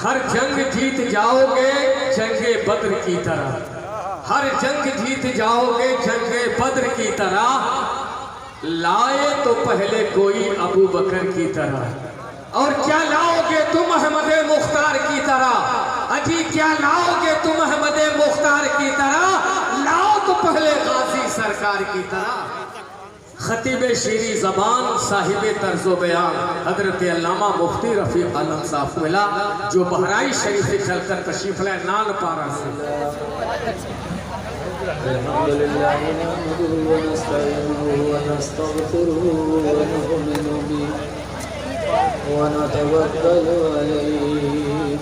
ہر جنگ جیت جاؤ گے جنگ بدر کی طرح، ہر جنگ جیت جاؤ گے جنگ بدر کی طرح، لائے تو پہلے کوئی ابو بکر کی طرح، اور کیا لاؤ گے تم احمد مختار کی طرح، اجی کیا لاؤ گے تم احمد مختار کی طرح، لاؤ تو پہلے غازی سرکار کی طرح۔ خطیب شیریں زبان صاحب طرز و بیان حضرت علامہ مفتی رفیق عالم صاحب ملا جو بہرائی شریف سے چل کر تشریف لائے نال پارا سے۔ الحمدللہ نحمده ونستعینه ونستغفره ونؤمن به ونتوکل علیہ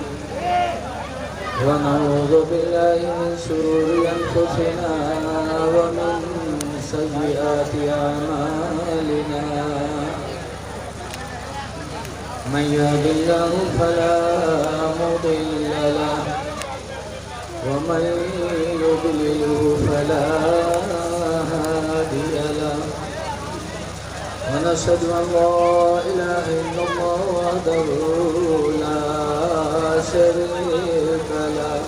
ونعوذ باللہ من شرور انفسنا ومن سیئات اعمالنا من یهد اللہ فلا مضل له ومن يضلله فلا هادي له ونشهد أن لا إله إلا الله وحده لا شريك له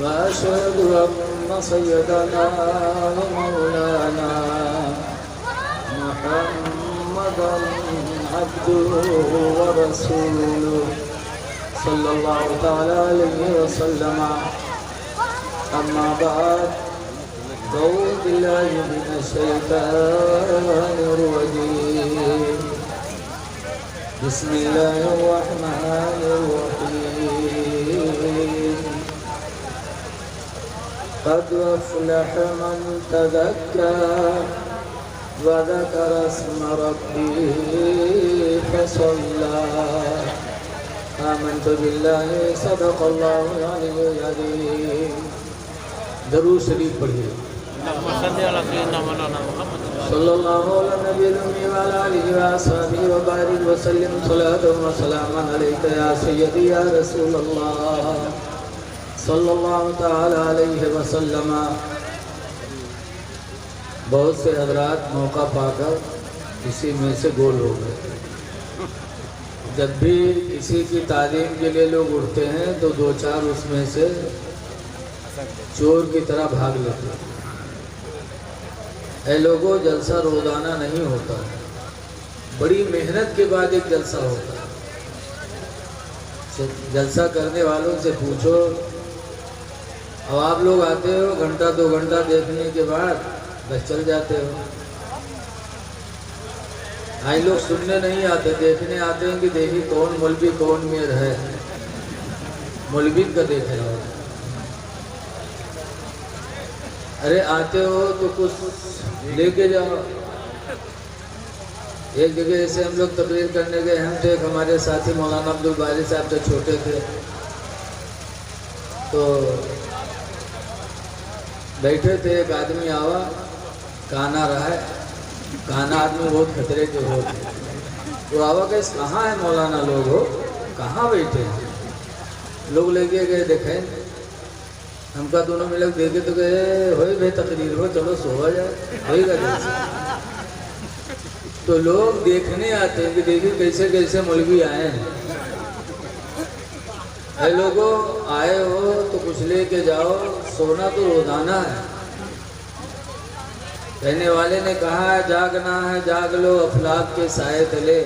وأشهد أن سيدنا ومولانا محمدا عبده ورسوله صلی اللہ تعالی علیہ وسلم اما بعد اعوذ باللہ من الشیطان الرجیم بسم اللہ الرحمن الرحیم قد افلح من تذکر وذکر اسم ربه فصلی آمنت باللہ صدق اللہ العلی العظیم۔ درود شریف پڑھیے۔ صلی اللہ علیہ نبی الامی وعلی آلہ وصحبہ وبارک وسلم صلاۃ و سلام علیک یا سیدی یا رسول اللہ صلی اللہ تعالی علیہ وسلم۔ بہت سے حضرات موقع پا کر اسی میں سے گول ہو گئے۔ جب بھی کسی کی تعلیم کے لیے لوگ اٹھتے ہیں تو دو چار اس میں سے چور کی طرح بھاگ لیتے ہیں۔ اے لوگوں، جلسہ روزانہ نہیں ہوتا، بڑی محنت کے بعد ایک جلسہ ہوتا ہے۔ جلسہ کرنے والوں سے پوچھو، اب آپ لوگ آتے ہو گھنٹہ دو گھنٹہ دیکھنے کے بعد بس چل جاتے ہو۔ آئی لوگ سننے نہیں آتے، دیکھنے آتے ہیں کہ دیکھی کون مولوی کون میر ہے، مولوی کا دیکھ رہا ہو۔ ارے آتے ہو تو کچھ لے کے جاؤ۔ ایک جگہ ایسے ہم لوگ تقریر کرنے گئے، ہم تھے ایک ہمارے ساتھی مولانا عبدالباری صاحب جو چھوٹے تھے، تو بیٹھے تھے، ایک آدمی آوا، کانا رہا ہے، کانا آدمی بہت خطرے کے ہوتے ہیں۔ وہ آوا کہ کہاں ہے مولانا، لوگ ہو کہاں بیٹھے ہیں؟ لوگ لے کے گئے، دیکھیں ہم کا دونوں میں لوگ دیکھے تو گئے ہوئی بھائی تقریر ہو، چلو سو جائے ہوئی گا جیسے۔ تو لوگ دیکھنے آتے ہیں کہ دیکھیں کیسے کیسے مولوی آئے ہیں۔ اے لوگوں، آئے ہو تو کچھ لے کے جاؤ، سونا تو روزانہ ہے۔ کہنے والے نے کہا جاگنا ہے جاگ لو افلاک کے سائے تلے،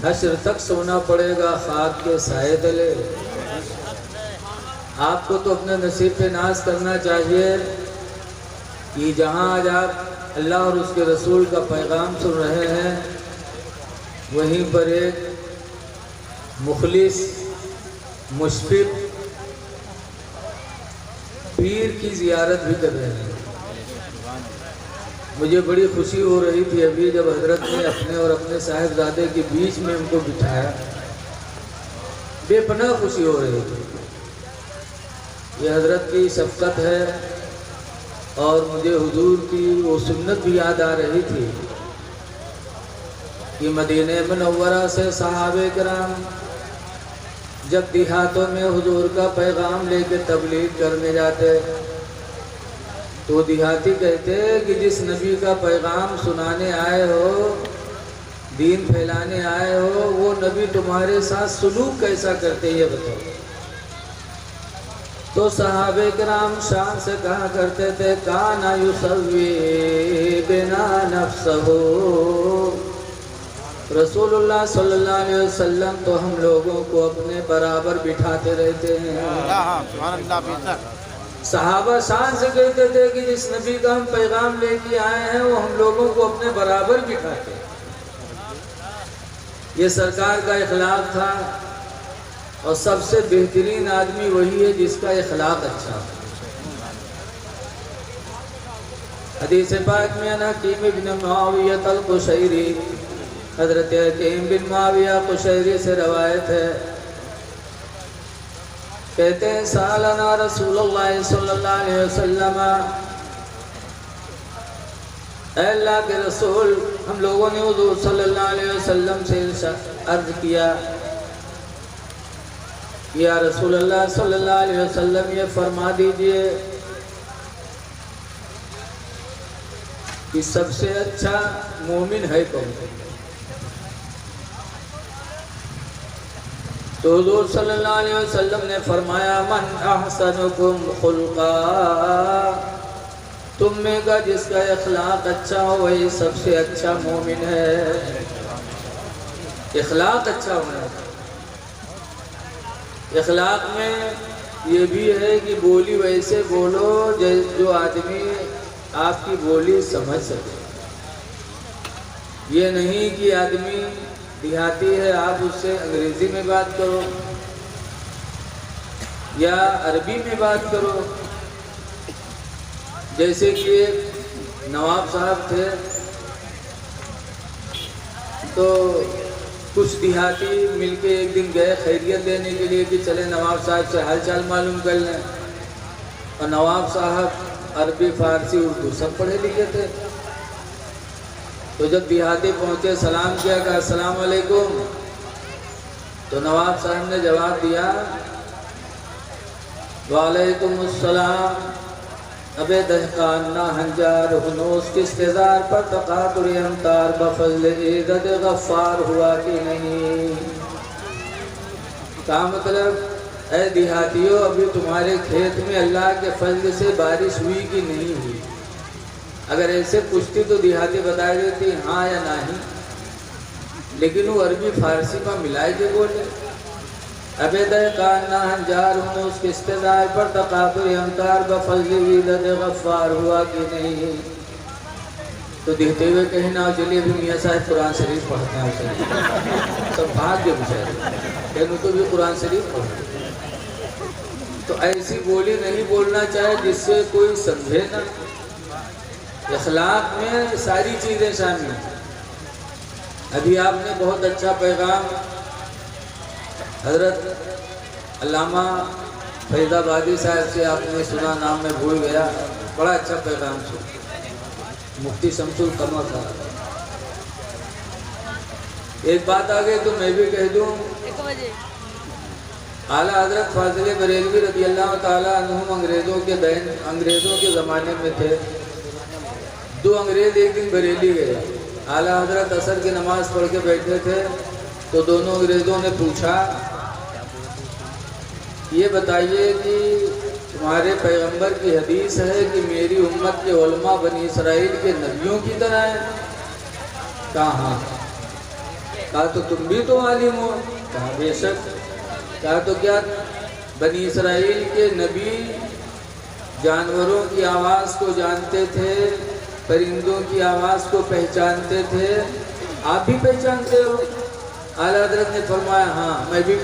حشر تک سونا پڑے گا خاک کے سائے تلے۔ آپ کو تو اپنے نصیب پہ ناز کرنا چاہیے کہ جہاں آج آپ اللہ اور اس کے رسول کا پیغام سن رہے ہیں، وہیں پر ایک مخلص مشفق پیر کی زیارت بھی کر رہے ہیں۔ مجھے بڑی خوشی ہو رہی تھی ابھی جب حضرت نے اپنے اور اپنے صاحبزادے کے بیچ میں ان کو بٹھایا، بے پناہ خوشی ہو رہی تھی۔ یہ حضرت کی شفقت ہے، اور مجھے حضور کی وہ سنت بھی یاد آ رہی تھی کہ مدینہ منورہ سے صحابہ کرام جب دیہاتوں میں حضور کا پیغام لے کے تبلیغ کرنے جاتے تو دیہاتی کہتے کہ جس نبی کا پیغام سنانے آئے ہو دین پھیلانے آئے ہو، وہ نبی تمہارے ساتھ سلوک کیسا کرتے یہ بتاؤ۔ تو صحابہ کرام شان سے کہا کرتے تھے کانا یسوی بنا نفسہ، رسول اللہ صلی اللہ علیہ وسلم تو ہم لوگوں کو اپنے برابر بٹھاتے رہتے ہیں۔ صحابہ شان سے کہتے تھے کہ جس نبی کا ہم پیغام لے کے آئے ہیں وہ ہم لوگوں کو اپنے برابر بٹھاتے ہیں۔ یہ سرکار کا اخلاق تھا، اور سب سے بہترین آدمی وہی ہے جس کا اخلاق اچھا ہو۔ حدیث پاک میں حکیم بن معاویہ القشیری، حضرت حکیم بن معاویہ قشیری سے روایت ہے، کہتے ہیں سالنا رسول اللہ صلی اللہ علیہ وسلم، اے اللہ کے رسول، ہم لوگوں نے حضور صلی اللہ علیہ وسلم سے عرض کیا، یا رسول اللہ صلی اللہ علیہ وسلم یہ فرما دیجئے کہ سب سے اچھا مومن ہے کون؟ تو حضور صلی اللہ علیہ وسلم نے فرمایا من احسنکم خلقا، تم میں کا جس کا اخلاق اچھا ہو وہی سب سے اچھا مومن ہے۔ اخلاق اچھا ہونا ہے۔ اخلاق میں یہ بھی ہے کہ بولی ویسے بولو جو آدمی آپ کی بولی سمجھ سکے۔ یہ نہیں کہ آدمی دیہاتی ہے آپ اس سے انگریزی میں بات کرو یا عربی میں بات کرو۔ جیسے کہ نواب صاحب تھے تو کچھ دیہاتی مل کے ایک دن گئے خیریت دینے کے لیے کہ چلے نواب صاحب سے حال چال معلوم کر لیں، اور نواب صاحب عربی فارسی اردو سب پڑھے لکھے تھے۔ تو جب دیہاتی پہنچے سلام کیا، کہا السلام علیکم، تو نواب صاحب نے جواب دیا وعلیکم السلام، ابے دہقان نہ ہنجار ہنوس کس تزار پر تقاطر امتار بفضل عیدد غفار ہوا کہ نہیں۔ کا مطلب اے دیہاتیوں ابھی تمہارے کھیت میں اللہ کے فضل سے بارش ہوئی کہ نہیں ہوئی؟ اگر ایسے پوچھتی تو دیہاتی بتا دیتی ہاں یا نہیں، لیکن وہ عربی فارسی میں ملائے کے بولے ابے دہقان نہ ہنجار ہنوس کس تزار پر تقاطر امتار بفضل عیدد غفار ہوا کہ نہیں۔ تو دیکھتے ہوئے کہیں نہ چلیے بھی میاں صاحب قرآن شریف پڑھتے ہیں اسے سب بھاگ کے بچارے کہیں تو بھی قرآن شریف پڑھتے۔ تو ایسی بولی نہیں بولنا چاہے جس سے کوئی سمجھے نہ۔ اخلاق میں ساری چیزیں شامل ہیں۔ ابھی آپ نے بہت اچھا پیغام حضرت علامہ فیض آبادی صاحب سے آپ نے سنا، نام میں بھول گیا، بڑا اچھا پیغام سنا، مفتی شمس القمر صاحب۔ ایک بات آگے تو میں بھی کہہ دوں، اعلیٰ حضرت فاضل بریلوی رضی اللہ تعالیٰ عنہم انگریزوں کے زمانے میں تھے۔ دو انگریز ایک دن بریلی گئے، اعلیٰ حضرت عصر کی نماز پڑھ کے بیٹھے تھے، تو دونوں انگریزوں نے پوچھا یہ بتائیے کہ تمہارے پیغمبر کی حدیث ہے کہ میری امت کے علماء بنی اسرائیل کے نبیوں کی طرح ہیں؟ کہا ہاں۔ کہا تو تم بھی تو عالم ہو؟ کہا بے شک۔ کہا تو کیا بنی اسرائیل کے نبی جانوروں کی آواز کو جانتے تھے، پرندوں کی آواز کو پہچانتے تھے، آپ بھی پہچانتے ہو؟ اعلیٰ حضرت نے فرمایا ہاں میں بھی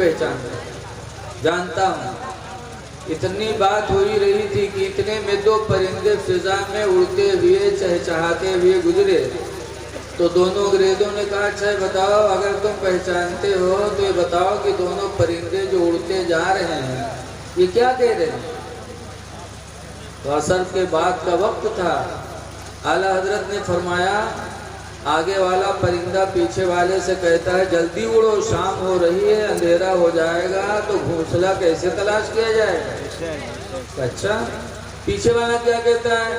جانتا ہوں۔ اتنی بات ہو ہی رہی تھی کہ اتنے میں دو پرندے فضا میں اڑتے ہوئے چہچہاتے ہوئے گزرے، تو دونوں انگریزوں نے کہا اچھا بتاؤ اگر تم پہچانتے ہو تو یہ بتاؤ کہ دونوں پرندے جو اڑتے جا رہے ہیں یہ کیا کہہ رہے ہیں؟ تو عصر کے بعد کا وقت تھا، اعلیٰ حضرت نے فرمایا آگے والا پرندہ پیچھے والے سے کہتا ہے جلدی اڑو شام ہو رہی ہے اندھیرا ہو جائے گا تو گھونسلہ کیسے تلاش کیا جائے گا؟ اچھا پیچھے والا کیا کہتا ہے؟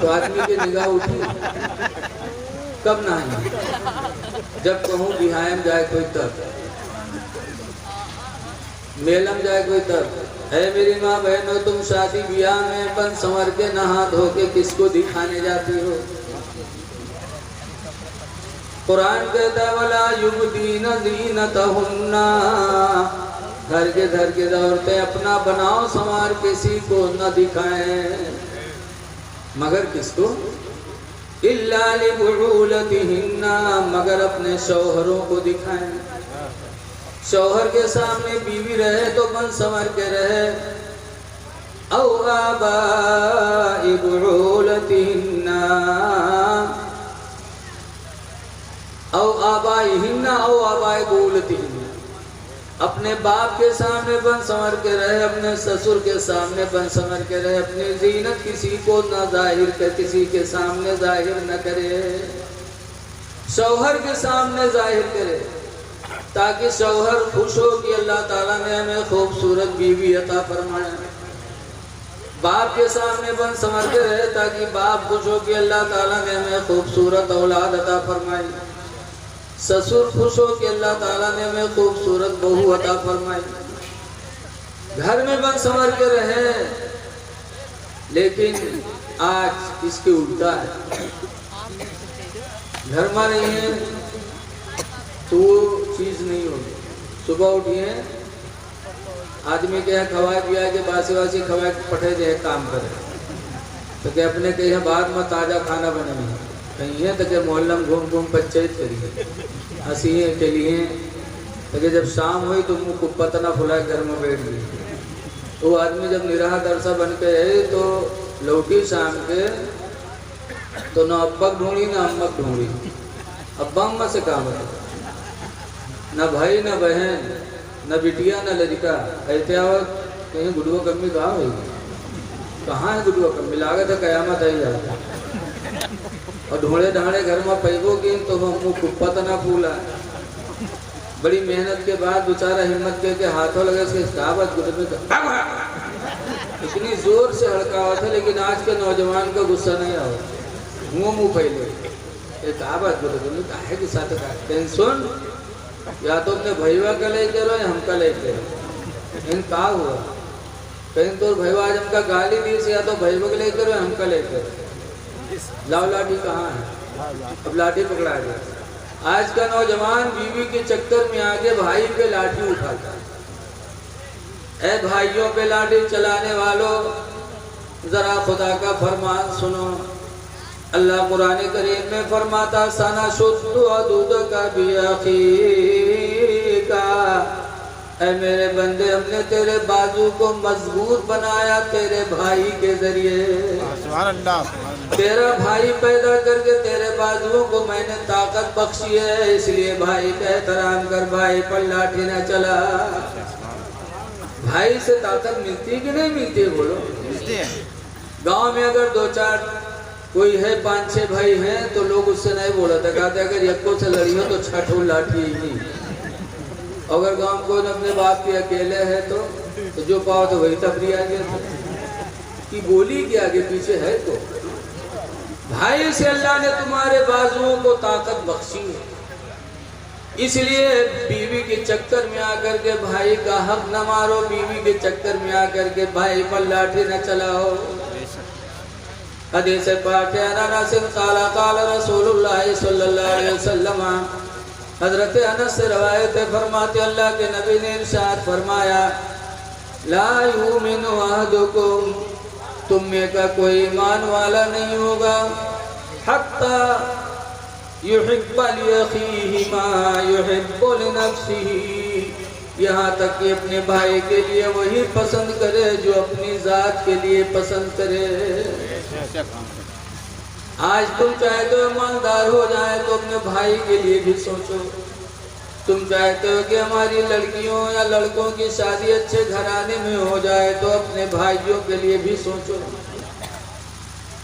تو آدمی کی نگاہ اٹھی کب نہائیں؟ جب کہوں بہائم جائے کوئی تب، میلم جائے کوئی تب۔ اے میری ماں بہنوں، تم شادی بیاہ میں بن سنور کے نہا دھو کے کس کو دکھانے جاتی ہو؟ قرآن کہتا ہے وَلَا يُبْدِينَ زِينَتَهُنَّ، ہرگز عورتیں اپنا بناؤ سنوار کسی کو نہ دکھائیں، مگر کس کو؟ إِلَّا لِبُعُولَتِهِنَّ، مگر اپنے شوہروں کو دکھائیں۔ شوہر کے سامنے بیوی رہے تو بن سنور کے رہے۔ او آباء بعولتهن او آبائهن او آباء بعولتهن، اپنے باپ کے سامنے بن سنور کے رہے، اپنے سسر کے سامنے بن سنور کے رہے، اپنی زینت کسی کو نہ ظاہر کر، کسی کے سامنے ظاہر نہ کرے، شوہر کے سامنے ظاہر کرے، تاکہ شوہر خوش ہو کہ اللہ تعالیٰ نے ہمیں خوبصورت بیوی عطا فرمایا۔ باپ کے سامنے بن سنور کے رہے تاکہ باپ خوش ہو کہ اللہ تعالیٰ نے ہمیں خوبصورت اولاد عطا فرمائی۔ سسر خوش ہو کہ اللہ تعالیٰ نے ہمیں خوبصورت بہو عطا فرمائی۔ گھر میں بن سنور کے رہے، لیکن آج اس کے الٹا ہے۔ گھر میں نہیں ہے تو وہ چیز نہیں ہوگی۔ صبح اٹھیے، آدمی کہے کھوائے پیا کے باسی واسی کھوائے پٹھے دے کام کرے، تو کہ اپنے کہیں بعد میں تازہ کھانا بنے نہیں کہیں ہے، تو کہ محلم گھوم گھوم پچیت کریے، ہنسیے چلیے، تو کہ جب شام ہوئی تو منہ کپت نہ پھلائے گھر میں بیٹھ گئی۔ تو آدمی جب نراہ درسہ بن کے ہے تو لوٹی شام کے، تو نہ ابک ڈھونڈی نہ امک ڈھونڈی، ابا اماں سے کام ہے، نہ بھائی نہ بہن نہ بٹیا نہ لڑکا، کہتے وقت کہیں گڈوا کمی کہاں ہوئی، کہاں ہے گڈوا کمی، لاگت ہے قیامت آئی جاتا، اور ڈھونڈے ڈھانڈے گھر میں پیبو کی تو منہ کپت نہ پھولا۔ بڑی محنت کے بعد بیچارہ ہمت کے ہاتھوں لگے اس کے کہاوت گڈ میں اتنی زور سے ہڑکاوا تھا، لیکن آج کے نوجوان کا غصہ نہیں آؤ، منہ پھیلے یہ کہاوت گڈ میں کہے کے ساتھ ٹینشن، یا تو اپنے بھائیوا کا لے کے رہو یا ہم کا لے کے رہو، ان کا ہوا کہیں تو بھائیوا آج ہم کا گالی دی سے، یا تو بھائیوا کا لے کے رہو یا ہم کا لے کے رہو، لاؤ لاٹھی کہاں ہے، اب لاٹھی پکڑا گیا۔ آج کا نوجوان بیوی کے چکر میں آگے بھائی پہ لاٹھی اٹھاتا ہے۔ اے بھائیوں پہ لاٹھی چلانے والوں، ذرا خدا کا فرمان سنو۔ اللہ قرآن کریم میں فرماتا سَنَشُدُّ عَضُدَكَ بِأَخِيكَ، اے میرے بندے ہم نے تیرے بازو کو مضبوط بنایا تیرے بھائی کے ذریعے۔ سبحان اللہ، تیرا بھائی پیدا کر کے تیرے بازوؤں کو میں نے طاقت بخشی ہے، اس لیے بھائی کا احترام کر، بھائی پر لاٹھی نہ چلا۔ بھائی سے طاقت ملتی کہ نہیں ملتی ہے؟ بولو ملتی ہے۔ گاؤں میں اگر دو چار کوئی ہے 5-6 بھائی ہیں تو لوگ اس سے نہیں بولا تھا، کہتے اگر یکو سے لڑی ہو تو چھٹو لاٹھی ہی نہیں۔ اگر گاؤں کو اپنے باپ کے اکیلے ہے تو جو پاؤ تو وہی تفریح آگے کی بولی کے آگے پیچھے ہے۔ تو بھائی سے اللہ نے تمہارے بازوؤں کو طاقت بخشی ہے، اس لیے بیوی کے چکر میں آ کر کے بھائی کا حق نہ مارو، بیوی کے چکر میں آ کر کے بھائی پر لاٹھی نہ چلاؤ۔ حدیث پاک ہے انس قال قال رسول اللہ صلی اللہ علیہ وسلم، حضرت انس سے روایت ہے، فرماتے اللہ کے نبی نے ارشاد فرمایا لا یؤمن احدکم، تم میں کا کوئی ایمان والا نہیں ہوگا حتی یحب لأخیہ ما یحب لنفسہ، یہاں تک کہ اپنے بھائی کے لیے وہی پسند کرے جو اپنی ذات کے لیے پسند کرے۔ آج تم چاہتے ہو ایماندار ہو جائے تو اپنے بھائی کے لیے بھی سوچو، تم چاہتے ہو کہ ہماری لڑکیوں یا لڑکوں کی شادی اچھے گھرانے میں ہو جائے تو اپنے بھائیوں کے لیے بھی سوچو۔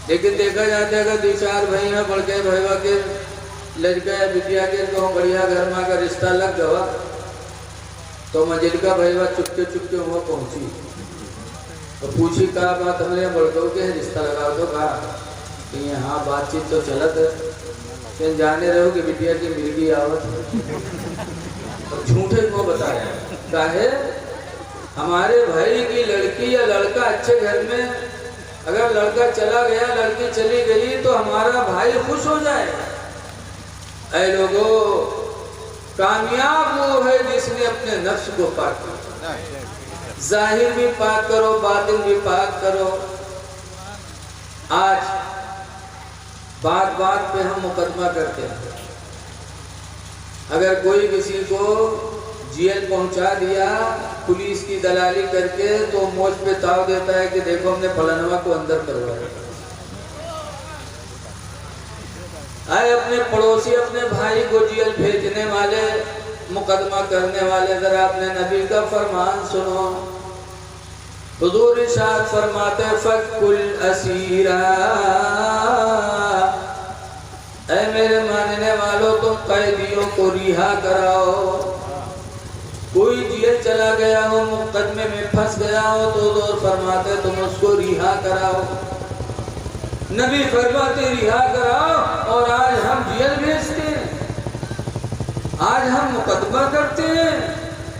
لیکن دیکھا جاتا ہے اگر 2-4 بھائی ہیں بڑھ کے بھائیوا کے لڑکا یا بٹیا کے کہوں بڑھیا گھر میں کا رشتہ لگ گیا تو منزل کا بھائیوا چپکے چپکے وہاں پہنچی، تو پوچھی کہا بات ہمارے بڑکوں کے رشتہ لگاؤ تو کہا کہ یہاں بات چیت تو چلت ہے کہ جانے رہو کہ بٹیا کی مرگی آوت اور جھوٹے کو بتایا کہا ہمارے بھائی کی لڑکی یا لڑکا اچھے گھر میں اگر لڑکا چلا گیا لڑکی چلی گئی تو ہمارا بھائی خوش ہو جائے. اے لوگوں کامیاب وہ ہے جس نے اپنے نفس کو پاک کیا. ظاہر بھی پاک کرو باطن بھی پاک کرو. آج بات بات پہ ہم مقدمہ کرتے ہیں. اگر کوئی کسی کو جیل پہنچا دیا پولیس کی دلالی کر کے تو موج پہ تاؤ دیتا ہے کہ دیکھو ہم نے فلانوا کو اندر کروایا. آئے اپنے پڑوسی اپنے بھائی کو جیل بھیجنے والے مقدمہ کرنے والے ذرا اپنے نبی کا فرمان سنو. حضور ارشاد فرماتے فک الاسیرا اے میرے ماننے والوں تم قیدیوں کو رہا کراؤ. کوئی جیل چلا گیا ہو مقدمے میں پھنس گیا ہو تو حضور فرماتے تم اس کو رہا کراؤ. نبی فرماتے رہا کراؤ اور آج ہم جیل بھیجتے ہیں آج ہم مقدمہ کرتے ہیں.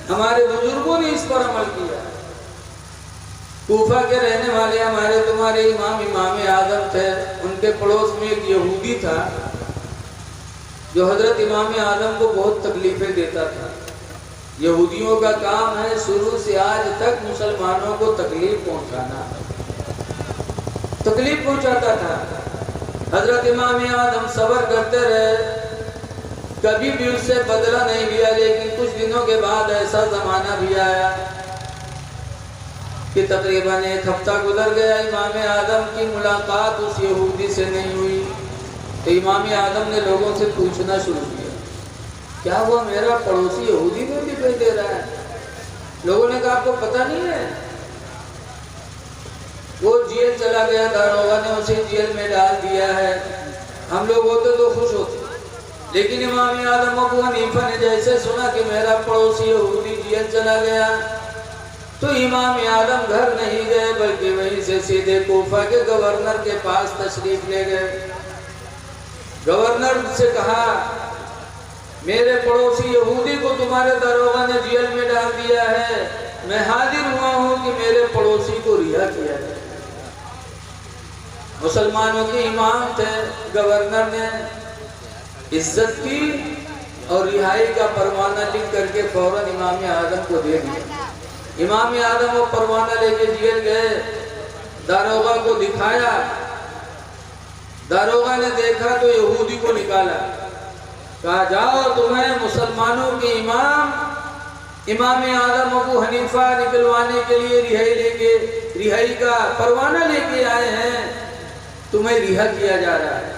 ہمارے بزرگوں نے اس پر عمل کیا. کوفہ کے رہنے والے ہمارے تمہارے امام اعظم تھے. ان کے پڑوس میں ایک یہودی تھا جو حضرت امام اعظم کو بہت تکلیفیں دیتا تھا. یہودیوں کا کام ہے شروع سے آج تک مسلمانوں کو تکلیف پہنچانا. تکلیف پہنچاتا تھا. حضرت امام اعظم صبر کرتے رہے کبھی بھی اس سے بدلہ نہیں لیا. لیکن کچھ دنوں کے بعد ایسا زمانہ بھی آیا کہ تقریباً 1 ہفتہ گزر گیا امام اعظم کی ملاقات اس یہودی سے نہیں ہوئی. تو امام اعظم نے لوگوں سے پوچھنا شروع کیا کیا ہوا میرا پڑوسی یہودی میں دکھائی دے رہا ہے. لوگوں نے کہا آپ کو پتہ نہیں ہے وہ جیل چلا گیا داروغہ نے اسے جیل میں ڈال دیا ہے. ہم لوگ ہوتے تو خوش ہوتے لیکن امام اعظم ابو حنیفہ نے جیسے سنا کہ میرا پڑوسی یہودی جیل چلا گیا تو امام اعظم گھر نہیں گئے بلکہ وہیں سے سیدھے کوفہ کے گورنر کے پاس تشریف لے گئے. گورنر سے کہا میرے پڑوسی یہودی کو تمہارے داروغہ نے جیل میں ڈال دیا ہے. میں حاضر ہوا ہوں کہ میرے پڑوسی کو رہا کیا جائے. مسلمانوں کے امام تھے. گورنر نے عزت کی اور رہائی کا پروانہ لکھ کر کے فوراً امام اعظم کو دے دیا. امام اعظم وہ پروانہ لے کے جیل گئے. داروغہ کو دکھایا. داروغہ نے دیکھا تو یہودی کو نکالا. کہا جاؤ تمہیں مسلمانوں کے امام اعظم ابو حنیفہ نکلوانے کے لیے رہائی کا پروانہ لے کے آئے ہیں. تمہیں رہا کیا جا رہا ہے.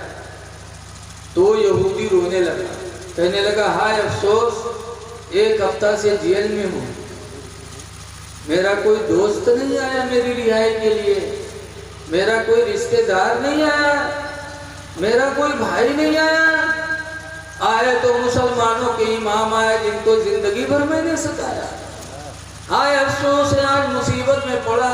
تو یہودی رونے لگا کہنے لگا ہائے افسوس 1 ہفتہ سے جیل میں ہوں. میرا کوئی دوست نہیں آیا میری رہائی کے لیے. میرا کوئی رشتہ دار نہیں آیا. میرا کوئی بھائی نہیں آیا. آئے تو مسلمانوں کے امام آئے جن کو زندگی بھر میں نے ستایا. ہائے افسوس ہے آج مصیبت میں پڑا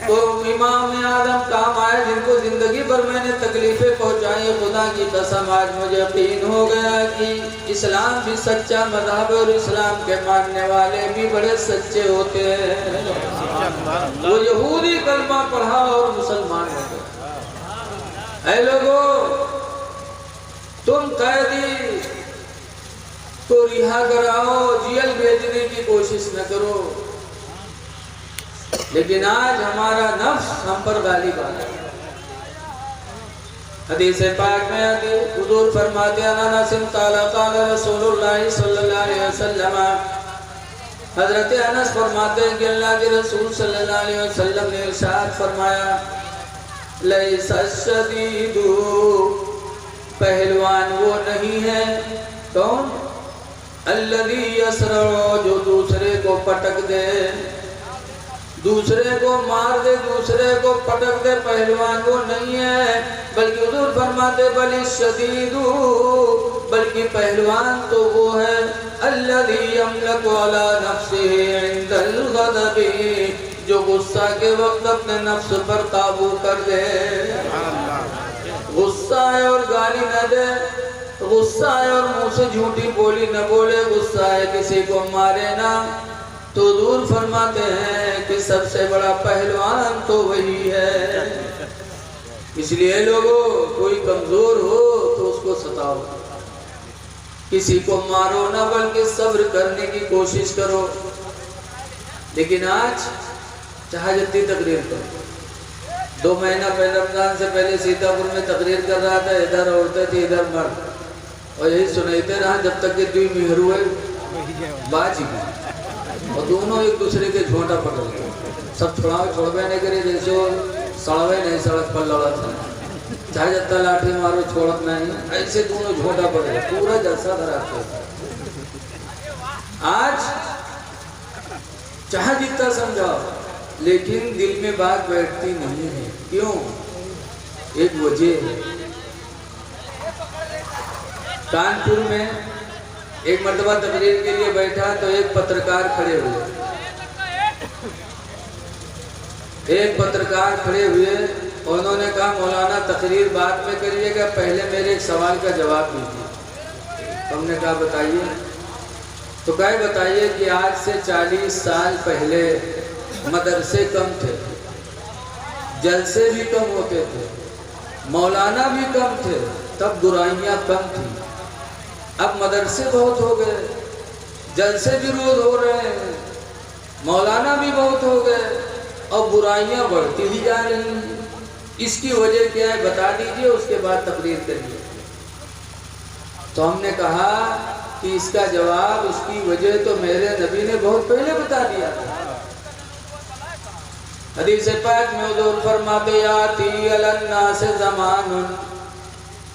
تو امام اعظم کام آئے جن کو زندگی بھر میں نے تکلیفیں پہنچائی. خدا کی قسم آج مجھے یقین ہو گیا کہ اسلام بھی سچا مذہب ہے اور اسلام کے ماننے والے بھی بڑے سچے ہوتے ہیں. وہ یہودی کلمہ پڑھا اور مسلمان ہو گئے. اے لوگوں تم قیدی کو رہا کراؤ جیل بھیجنے کی کوشش نہ کرو. لیکن آج ہمارا نفس ہم پر غالب آ گیا. حدیث پاک میں آتی حضور فرماتے ہیں انس قال قال رسول اللہ صلی اللہ علیہ وسلم. حضرت انس فرماتے ہیں کہ اللہ کے رسول صلی اللہ علیہ وسلم نے ارشاد فرمایا لیس الشدید پہلوان وہ نہیں ہے کون الذی یسرع جو دوسرے کو پٹک دے دوسرے کو مار دے دوسرے کو پٹک دے. پہلوان وہ نہیں ہے بلکہ حضور فرماتے بل الشدید بلکہ پہلوان تو وہ ہے الذی یملک علی نفسہ عند الغضب جو غصہ کے وقت اپنے نفس پر قابو کر لے. غصہ ہے اور گالی نہ دے, غصہ ہے اور منہ سے جھوٹی بولی نہ بولے, غصہ ہے کسی کو مارے نہ. تو حضور فرماتے ہیں کہ سب سے بڑا پہلوان تو وہی ہے. اس لیے لوگوں, کوئی کمزور ہو تو اس کو ستاؤ, کسی کو مارو نہ بلکہ صبر کرنے کی کوشش کرو. لیکن آج چاہے جتنی تقریر کرو. 2 مہینہ پہلے رمضان سے پہلے سیتا پور میں تقریر کر رہا تھا, ادھر عورتیں تھی ادھر مرد, اور یہی سناتے رہا جب تک کہ دوی مہر ہوئے باج ہی گئی, اور دونوں ایک دوسرے کے جھونٹا پکڑ گئے. سب چھوڑوے نہیں کرے, جیسے سڑوے نہیں سڑک پر لڑا تھا, چاہے جتنا لاٹھی مارو چھوڑت نہیں, ایسے دونوں جھونٹا پکڑے, پورا جلسہ دھراتے. آج چاہے جتنا سمجھاؤ لیکن دل میں بات بیٹھتی نہیں ہے. کیوں؟ ایک وجہ ہے. کانپور میں ایک مرتبہ تقریر کے لیے بیٹھا تو ایک پترکار کھڑے ہوئے. انہوں نے کہا مولانا تقریر بعد میں کریے گا, پہلے میرے ایک سوال کا جواب دیجیے. ہم نے کہا بتائیے. تو کہے بتائیے کہ آج سے 40 سال پہلے مدرسے کم تھے, جلسے بھی کم ہوتے تھے, مولانا بھی کم تھے, تب برائیاں کم تھیں. اب مدرسے بہت ہو گئے, جلسے بھی روز ہو رہے ہیں, مولانا بھی بہت ہو گئے, اور برائیاں بڑھتی ہی جا رہی ہیں. اس کی وجہ کیا ہے بتا دیجئے, اس کے بعد تقریر کریے. تو ہم نے کہا کہ اس کا جواب, اس کی وجہ تو میرے نبی نے بہت پہلے بتا دیا تھا. حدیث پاک میں حضور فرماتے یاتی علی الناس زمان,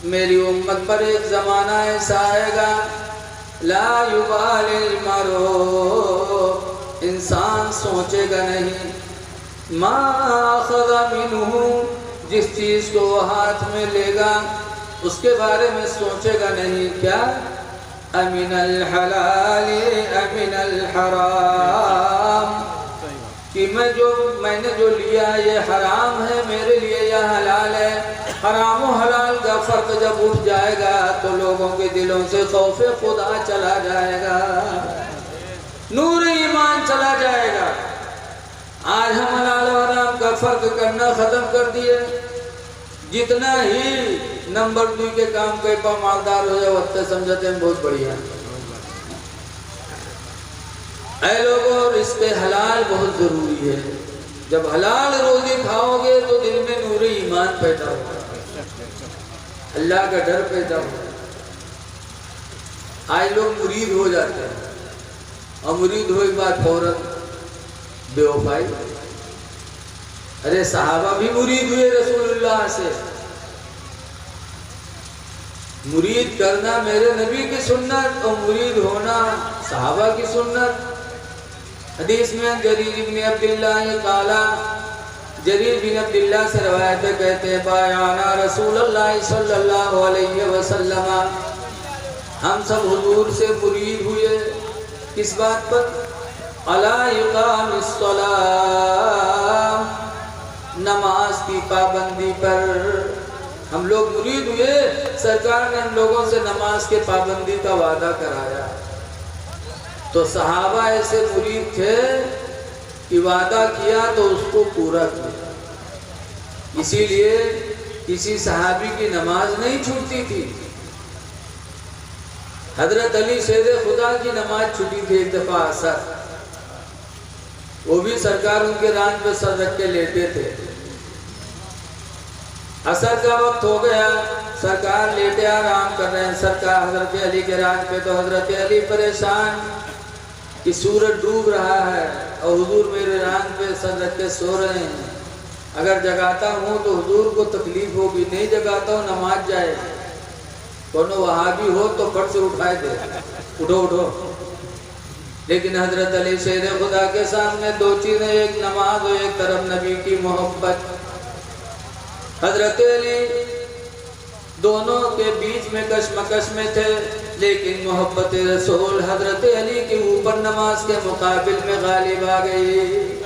میری امت پر ایک زمانہ ایسا آئے گا, لا یبالی المرء, انسان سوچے گا نہیں, ما اخذ منہ, جس چیز کو وہ ہاتھ میں لے گا اس کے بارے میں سوچے گا نہیں. کیا؟ امن الحلال امن الحرام, کہ میں نے جو لیا یہ حرام ہے میرے لیے یا حلال ہے. حرام و حلال کا فرق جب اٹھ جائے گا تو لوگوں کے دلوں سے خوف خدا چلا جائے گا, نور ایمان چلا جائے گا. آج ہم حلال و حرام کا فرق کرنا ختم کر دیے. جتنا ہی نمبر 2 کے کام کے پا مالدار ہو جائے وقت سمجھتے ہیں بہت بڑھیا. اے لوگوں, رزق حلال بہت ضروری ہے. جب حلال روزی کھاؤ گے تو دل میں نور ایمان پیدا ہوگا, اللہ کا ڈر پیدا ہوگا. آج لوگ مرید ہو جاتے ہیں, اور مرید ہوئے بعد فوراً بے وفائی. ارے صحابہ بھی مرید ہوئے رسول اللہ سے. مرید کرنا میرے نبی کی سنت, اور مرید ہونا صحابہ کی سنت. حدیث میں جریر بن عبداللہ قالا, جریر بن عبداللہ سے روایت ہے, کہتے ہیں بایعنا رسول اللہ صلی اللہ علیہ وسلم, ہم سب حضور سے مرید ہوئے. کس بات پر؟ علی اقام الصلاۃ, نماز کی پابندی پر. ہم لوگ مرید ہوئے, سرکار نے ہم لوگوں سے نماز کے پابندی کا وعدہ کرایا. تو صحابہ ایسے مرید تھے کہ وعدہ کیا تو اس کو پورا کیا. اسی لیے کسی صحابی کی نماز نہیں چھوٹتی تھی. حضرت علی شیر خدا کی نماز چھوٹی تھی ایک دفعہ عصر, وہ بھی سرکار ان کے ران پہ سر رکھ کے لیٹے تھے. عصر کا وقت ہو گیا, سرکار لیٹے آرام کر رہے ہیں. سرکار حضرت علی کے ران پہ, تو حضرت علی پریشان کہ سورج ڈوب رہا ہے اور حضور میرے ران پہ سر رکھ کے سو رہے ہیں. اگر جگاتا ہوں تو حضور کو تکلیف ہوگی, نہیں جگاتا ہوں نماز جائے. کونو وہابی ہو تو پھٹ سے اٹھائے دے, اٹھو اٹھو. لیکن حضرت علی شیر خدا کے سامنے 2 چیزیں, ایک نماز اور ایک طرف نبی کی محبت. حضرت علی دونوں کے بیچ میں کشمکش میں تھے, لیکن محبت رسول حضرت علی کے اوپر نماز کے مقابل میں غالب آ گئی.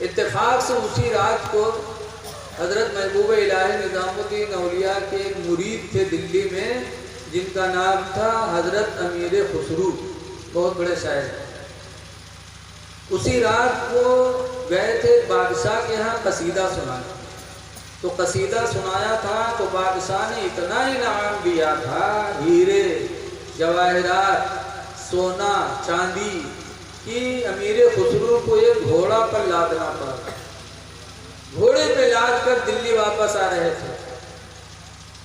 اتفاق سے اسی رات کو حضرت محبوب الہی نظام الدین اولیاء کے ایک مرید تھے دلی میں، جن کا نام تھا حضرت امیر خسرو، بہت بڑے شاعر۔ اسی رات کو گئے تھے بادشاہ کے یہاں قصیدہ سنانے، تو قصیدہ سنایا تھا تو بادشاہ نے اتنا انعام دیا تھا، ہیرے جواہرات سونا چاندی، کہ امیر خسرو کو ایک گھوڑا پر لادنا پڑا۔ گھوڑے پہ لاد کر دلی واپس آ رہے تھے،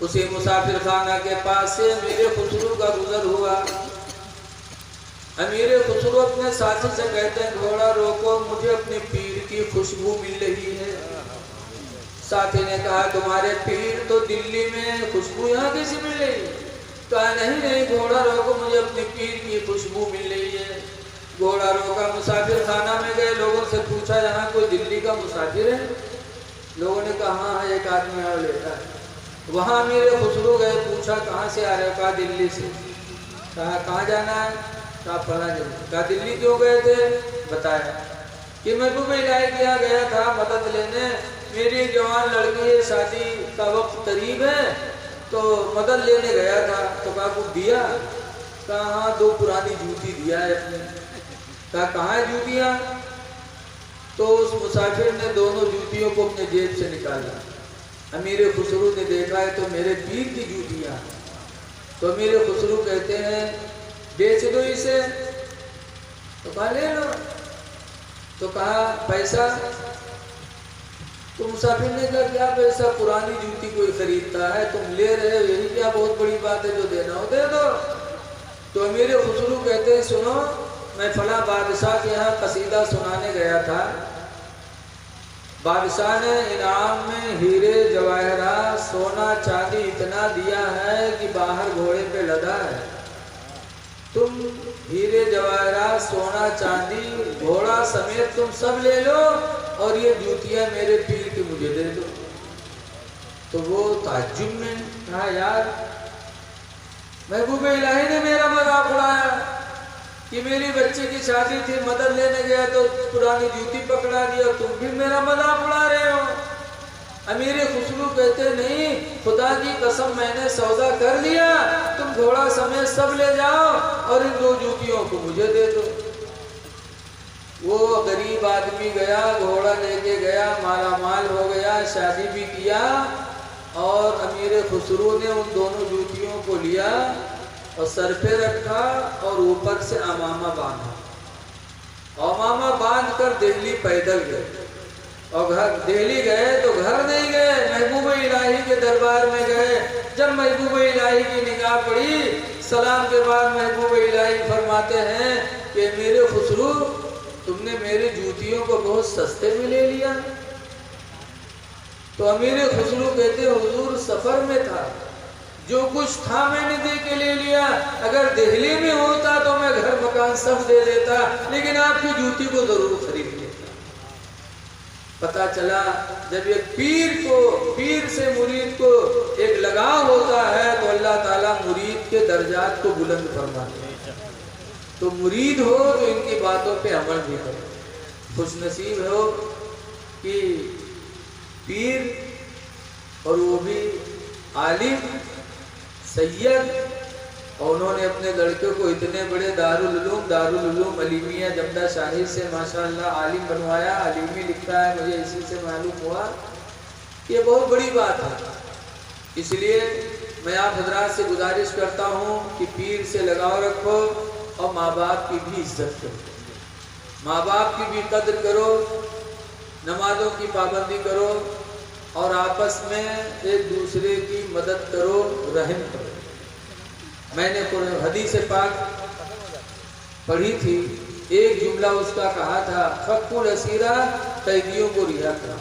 اسی مسافر خانہ کے پاس سے امیر خسرو کا گزر ہوا۔ امیر خسرو اپنے ساتھی سے کہتے ہیں گھوڑا روکو، مجھے اپنے پیر کی خوشبو مل رہی ہے۔ ساتھی نے کہا تمہارے پیر تو دلی میں، خوشبو یہاں کیسے مل رہی ہے؟ کہا نہیں گھوڑا روکو، مجھے اپنے پیر کی خوشبو مل رہی ہے۔ گھوڑا روکا، مسافر خانہ میں گئے، لوگوں سے پوچھا یہاں کوئی دلی کا مسافر ہے؟ لوگوں نے کہا ہاں ایک آدمی آ لیتا ہے۔ وہاں امیر خسرو گئے، پوچھا کہاں سے آ رہے ہو؟ کہا دلی سے۔ کہا کہاں جانا ہے؟ کہا فلاں جگہ۔ کہا دلی کیوں گئے تھے؟ بتایا کہ محبوب الہی کیا گیا تھا مدد لینے، میری جوان لڑکی ہے، شادی کا وقت قریب ہے، تو مدد لینے گیا تھا۔ تو کہا کچھ دیا؟ کہا ہاں 2 پرانی جوتی دیا ہے اپنے۔ کہا کہاں ہے جوتیاں؟ تو اس مسافر نے دونوں جوتیوں کو اپنے جیب سے نکالا۔ امیر خسرو نے دیکھا ہے تو میرے پیر کی جوتیاں۔ تو امیر خسرو کہتے ہیں بیچ دو اسے۔ تو کہا لے لو۔ تو کہا پیسہ؟ تو مسافر نے کہا کیا پیسہ، پرانی جوتی کوئی خریدتا ہے، تم لے رہے ہو، یہی کیا بہت بڑی بات ہے، جو دینا ہو دے دو۔ تو امیر خسرو کہتے ہیں سنو، میں فلاں بادشاہ کے یہاں قصیدہ سنانے گیا تھا، بادشاہ نے انعام میں ہیرے جواہرات سونا چاندی اتنا دیا ہے کہ باہر گھوڑے پہ لدا ہے، تم ہیرے جواہرات سونا چاندی گھوڑا سمیت تم سب لے لو، اور یہ جوتیاں میرے پیر کی مجھے دے دو۔ تو وہ تعجب میں کہا یار محبوب الہی نے میرا مذاق اڑایا کہ میری بچے کی شادی تھی، مدد لینے گیا تو پرانی جوتی پکڑا دیا، تم بھی میرا مذاق اڑا رہے ہو۔ امیر خسرو کہتے نہیں، خدا کی قسم میں نے سودا کر لیا، تم گھوڑا سمیت سب لے جاؤ اور ان 2 جوتیوں کو مجھے دے دو۔ وہ غریب آدمی گیا، گھوڑا لے کے گیا، مالا مال ہو گیا، شادی بھی کیا، اور امیر خسرو نے ان دونوں جوتیوں کو لیا اور سر پہ رکھا اور اوپر سے امامہ باندھا، امامہ باندھ کر دہلی پیدل گئے، اور دہلی گئے تو گھر نہیں گئے، محبوب الہی کے دربار میں گئے۔ جب محبوب الہی کی نگاہ پڑی، سلام کے بعد محبوب الہی فرماتے ہیں کہ میرے خسرو تم نے میری جوتیوں کو بہت سستے میں لے لیا۔ تو امیر خسرو کہتے حضور سفر میں تھا، جو کچھ تھا میں نے دے کے لے لیا، اگر دہلی میں ہوتا تو میں گھر مکان سب دے دیتا، لیکن آپ کی جوتی کو ضرور خرید لیتا۔ پتا چلا جب ایک پیر سے مرید کو ایک لگاؤ ہوتا ہے تو اللہ تعالیٰ مرید کے درجات کو بلند فرماتے ہیں۔ تو مرید ہو تو ان کی باتوں پہ عمل بھی کرو۔ خوش نصیب ہو کہ پیر اور وہ بھی عالم سید، اور انہوں نے اپنے لڑکے کو اتنے بڑے دارالعلوم علیمیہ جمدہ شاہی سے ماشاءاللہ عالم بنوایا۔ علیمی لکھتا ہے، مجھے اسی سے معلوم ہوا، یہ بہت بڑی بات ہے۔ اس لیے میں آپ حضرات سے گزارش کرتا ہوں کہ پیر سے لگاؤ رکھو اور ماں باپ کی بھی عزت کرو، ماں باپ کی بھی قدر کرو، نمازوں کی پابندی کرو، اور آپس میں ایک دوسرے کی مدد کرو، رحم کرو۔ میں نے حدیث پاک پڑھی تھی، ایک جملہ اس کا کہا تھا فک الاسیرہ، قیدیوں کو رہا کرو۔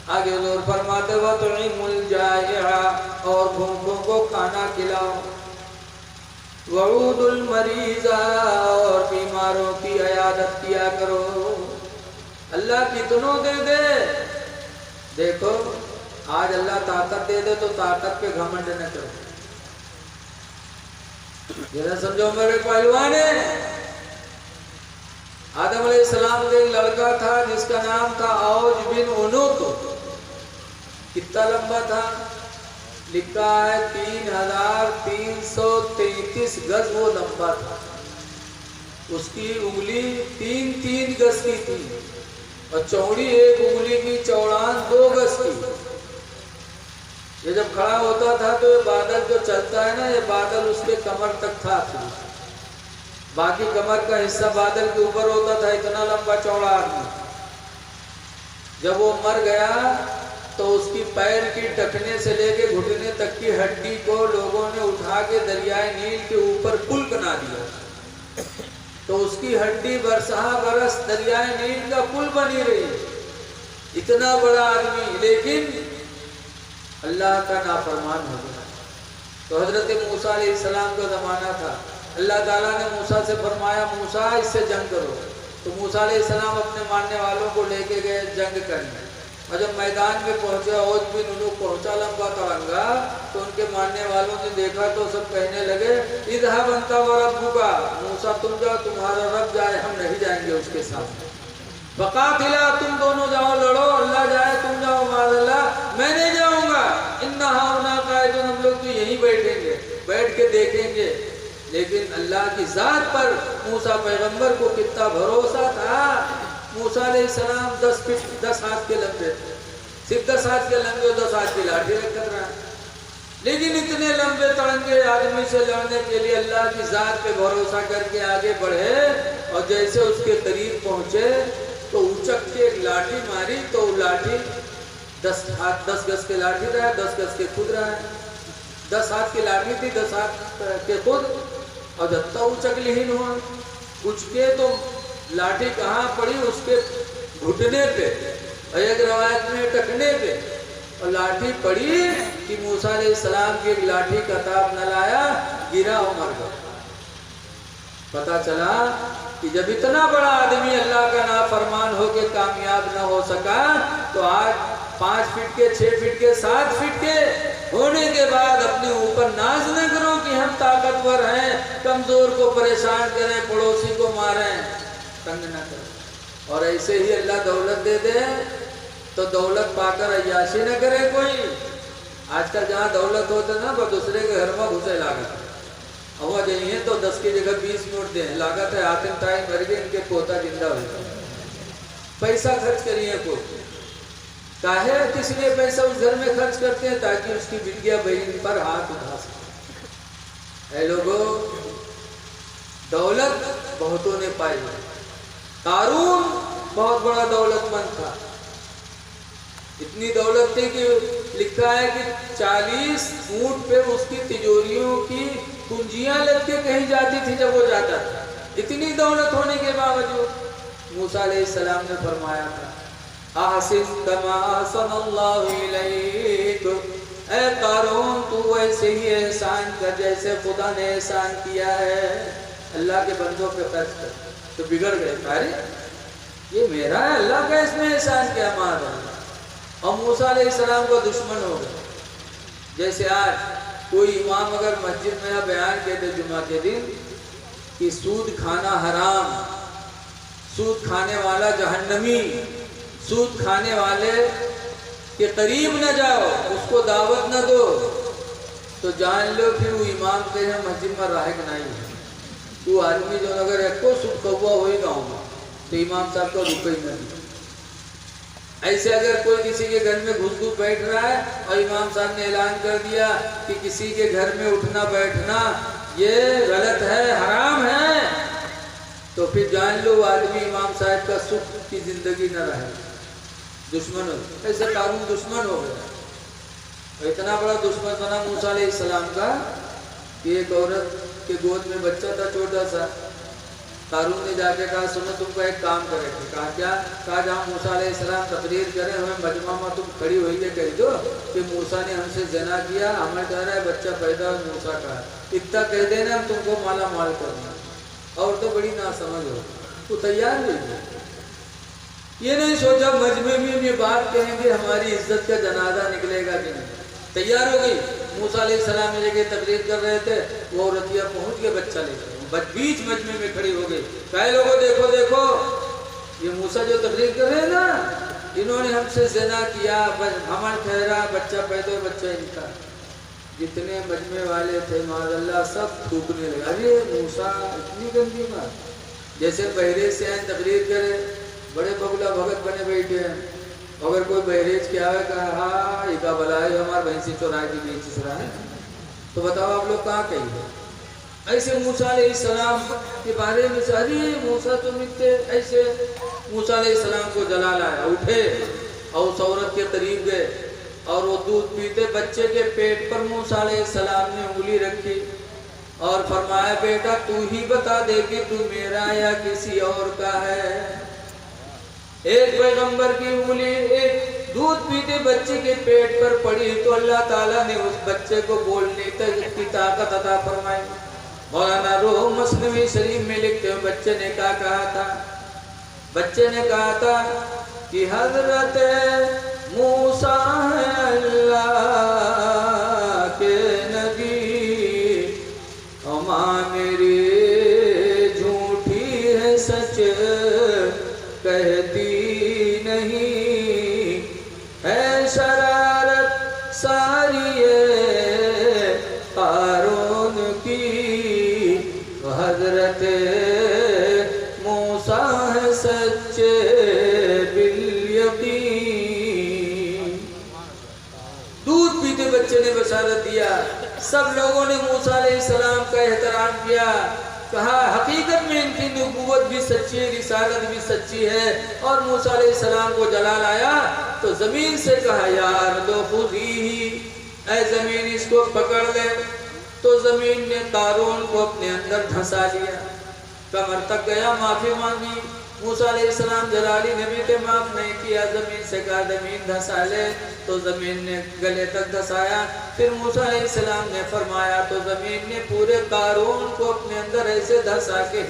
آگے حضور فرماتے وَطْعِمُ الْجَائِعَ، اور بھوکوں کو کھانا کھلاؤ، وَعُودُ الْمَرِيضَ، اور بیماروں کی عیادت کیا کرو۔ اللہ کتنوں دے دے، دیکھو آج اللہ طاقت دے دے تو طاقت پہ گھمنڈ نہ کرو، یہ نہ سمجھو میرے پہلوان ہے۔ آدم علیہ السلام کا ایک لڑکا تھا جس کا نام تھا کتنا لمبا تھا؟ لکھا ہے 3333 گز وہ لمبا تھا. اس کی انگلی 3 گز کی تھی اور چوڑی ایک انگلی کی چوڑان 2 گز کی. یہ جب کھڑا ہوتا تھا تو یہ بادل جو چلتا ہے نا، یہ بادل اس کے کمر تک تھا. باقی کمر کا حصہ بادل کے اوپر ہوتا تھا. اتنا لمبا چوڑا آدمی. جب وہ مر گیا تو اس کی پیر کی ٹخنے سے لے کے گھٹنے تک کی ہڈی کو لوگوں نے اٹھا کے دریائے نیل کے اوپر پل بنا دیا. تو اس کی ہڈی برسہ برس دریائے نیل کا پل بنی رہی. اتنا بڑا آدمی، لیکن اللہ کا نافرمان ہو گیا. تو حضرت موسیٰ علیہ السلام کا زمانہ تھا. اللہ تعالیٰ نے موسیٰ سے فرمایا موسیٰ اس سے جنگ کرو. تو موسیٰ علیہ السلام اپنے ماننے والوں کو لے کے گئے جنگ کرنے. اور جب میدان میں پہنچے، اوج بن انوق پہنچا لمبا ترنگا، تو ان کے ماننے والوں نے دیکھا تو سب کہنے لگے اذهب انت وربک، موسیٰ تم جاؤ، تمہارا رب جائے، ہم نہیں جائیں گے اس کے ساتھ. فقاتلا، تم دونوں جاؤ لڑو، اللہ جائے تم جاؤ، معاذ اللہ میں نہیں جاؤں گا. ان ہاؤنا قاعدون، ہم لوگ تو یہیں بیٹھیں گے، بیٹھ کے دیکھیں گے. لیکن اللہ کی ذات پر موسیٰ پیغمبر کو کتنا بھروسہ تھا. موسیٰ علیہ السلام 10 ہاتھ کے لمبے تھے. صرف 10 ہاتھ کے لمبے اور 10 ہاتھ کی لاٹھی رکھ کر رہا. لیکن اتنے لمبے تڑنگے آدمی سے لڑنے کے لیے اللہ کی ذات پہ بھروسہ کر کے آگے بڑھے. اور جیسے اس کے قریب پہنچے تو اچک کے ایک لاٹھی ماری. تو لاٹھی 10 گز کے لاٹھی رہا، 10 گز کے خود رہا. 10 ہاتھ کی لاٹھی تھی، 10 ہاتھ کے خود. اور جب تک اچک لہین ہوا، کچھ کے تو لاٹھی کہاں پڑی؟ اس کے گھٹنے پہ، اور ایک روایت میں ٹکنے پہ. اور لاٹھی پڑی کہ موسیٰ علیہ السلام کی ایک لاٹھی کا تاب نہ لایا، گرا اور مر گیا. پتا چلا کہ جب اتنا بڑا آدمی اللہ کا نافرمان ہو کے کامیاب نہ ہو سکا، تو آج 5 فٹ کے، 6 فٹ کے، 7 فٹ کے ہونے کے بعد اپنے اوپر ناز نہ کرو کہ ہم طاقتور ہیں، کمزور کو پریشان کریں، پڑوسی کو ماریں، تنگ نہ کریں. اور ایسے ہی اللہ دولت دے دے تو دولت پا کر عیاشی نہ کرے کوئی. آج کل جہاں دولت ہوتا ہے نا، وہ دوسرے کے گھر میں گھسے لاگت ہوا جائیے تو 10 کی جگہ 20 نوٹ دیں. لاگت ہے آتم تائی مر گئے، ان کے پوتا زندہ ہو گیا. پیسہ خرچ کریے کوئی. کاہے کس لیے پیسہ اس گھر میں خرچ کرتے ہیں؟ تاکہ اس کی بیٹیا بہن پر ہاتھ اٹھا سکے. اے لوگوں، دولت بہتوں نے پائی. قارون بہت بڑا دولت مند تھا. اتنی دولت تھی کہ لکھا ہے کہ 40 اونٹ پہ اس کی تجوریوں کی کنجیاں لگ کے کہیں جاتی تھی جب وہ جاتا تھا. اتنی دولت ہونے کے باوجود موسیٰ علیہ السلام نے فرمایا تھا احسن کما احسن اللہ الیک، اے قارون تو ویسے ہی احسان کر جیسے خدا نے احسان کیا ہے. اللہ کے بندوں پہ خرچ کر. تو بگڑ گئے، ارے یہ میرا ہے، اللہ کا اس میں احسان کیا مار. اور موسیٰ علیہ السلام کو دشمن ہو گئے. جیسے آج کوئی امام اگر مسجد میں بیان کہتے جمعہ کے دن کہ سود کھانا حرام، سود کھانے والا جہنمی، سود کھانے والے کے قریب نہ جاؤ، اس کو دعوت نہ دو، تو جان لو پھر وہ امام کے ہیں مسجد میں راہک نہیں ہے. وہ آدمی جو اگر ایک کو سود کوا ہوئی گاؤں میں تو امام صاحب کو روپے ہی نہ دی. ایسے اگر کوئی کسی کے گھر میں گھس گھس بیٹھ رہا ہے اور امام صاحب نے اعلان کر دیا کہ کسی کے گھر میں اٹھنا بیٹھنا یہ غلط ہے، حرام ہے، تو پھر جان لو وہ آدمی امام صاحب کا سکھ کی زندگی نہ رہے، دشمن ہو. ایسے قارون دشمن ہو گیا. اتنا بڑا دشمن بنا موسیٰ علیہ السلام کا کہ ایک عورت کے گود میں بچہ تھا چھوٹا سا. قارون نے جا کے کہا سنو تم کو ایک کام کرے. کہا کیا؟ کہا جہاں موسیٰ علیہ السلام تقریر کرے ہمیں مجمع میں تم کھڑی ہوئی کے کہہ دو کہ موسیٰ نے ہم سے زنا کیا، ہمیں کہہ رہا ہے بچہ پیدا ہو موسیٰ کا. اتنا کہہ دینا ہم تم کو مالا مال کرنا. اور تو بڑی ناسمجھ ہو. تو تیار نہیں ہے. یہ نہیں سوچا مجمع میں یہ بات کہیں گے ہماری عزت کا جنازہ نکلے گا کہ نہیں. تیار ہو گئی. موسیٰ علیہ السلام نے جگہ تقریر کر رہے تھے، وہ عورتیاں پہنچ کے بچہ لے گئے، بیچ مجمع میں کھڑی ہو گئی. کہے لوگوں دیکھو دیکھو یہ موسیٰ جو تقریر کر رہے ہیں نا، انہوں نے ہم سے زنا کیا، حمل ٹھہرا، بچہ پیدا، بچہ ان کا۔ جتنے مجمع والے تھے معاذ اللہ سب تھوکنے لگے، ارے موسیٰ اتنی گندی بات، جیسے بہرے سے آئیں تقریر کرے، بڑے بگلا بھگت بنے بیٹھے ہیں، اگر کوئی بہریج کیا ہے کہا ہاں یہ کا بلا ہے ہمارا بھینسی چورائے کی بیچ چرا ہے، تو بتاؤ آپ لوگ کہاں کہیں گے؟ ایسے موسیٰ علیہ السلام کے بارے میں ساری موسیٰ تو ملتے ایسے موسیٰ علیہ السلام کو جلال آیا، اٹھے اور اس عورت کے قریب گئے اور وہ دودھ پیتے بچے کے پیٹ پر موسیٰ علیہ السلام نے انگلی رکھی اور فرمایا بیٹا تو ہی بتا دے کہ تو میرا یا کسی اور کا ہے۔ ایک پیغمبر کی انگلی ایک دودھ پیتے بچے کے پیٹ پر پڑی تو اللہ تعالیٰ نے اس بچے کو بولنے کی طاقت عطا فرمائی۔ مولانا روح مثنوی شریف میں لکھتے ہیں بچے نے کیا کہا تھا؟ بچے نے کہا تھا کہ حضرت موسیٰ ہے اللہ کے نبی، اور ماں میری جھوٹی ہے سچ کہتی نہیں، ہے شرارت ساری قارون کی، حضرت موسیٰ ہے سچے بالیقین۔ دودھ پیتے بچے نے بشارت دیا، سب لوگوں نے موسیٰ علیہ السلام کا احترام کیا، کہا حقیقت میں ان کی نبوت بھی سچی ہے، رسالت بھی سچی ہے، اور موسیٰ علیہ السلام کو جلال آیا تو زمین سے کہا یا ارض خذیہ، اے زمین اس کو پکڑ لے، تو زمین نے قارون کو اپنے اندر دھنسا لیا، کمر تک گیا، معافی مانگی، موسیٰ علیہ السلام جلالی نبی نے معاف نہیں کیا، زمین سے کہا زمین دھنسا لے، تو زمین نے گلے تک دھسایا، پھر موسیٰ علیہ السلام نے فرمایا تو زمین نے پورے قارون کو اپنے اندر ایسے دھسا کے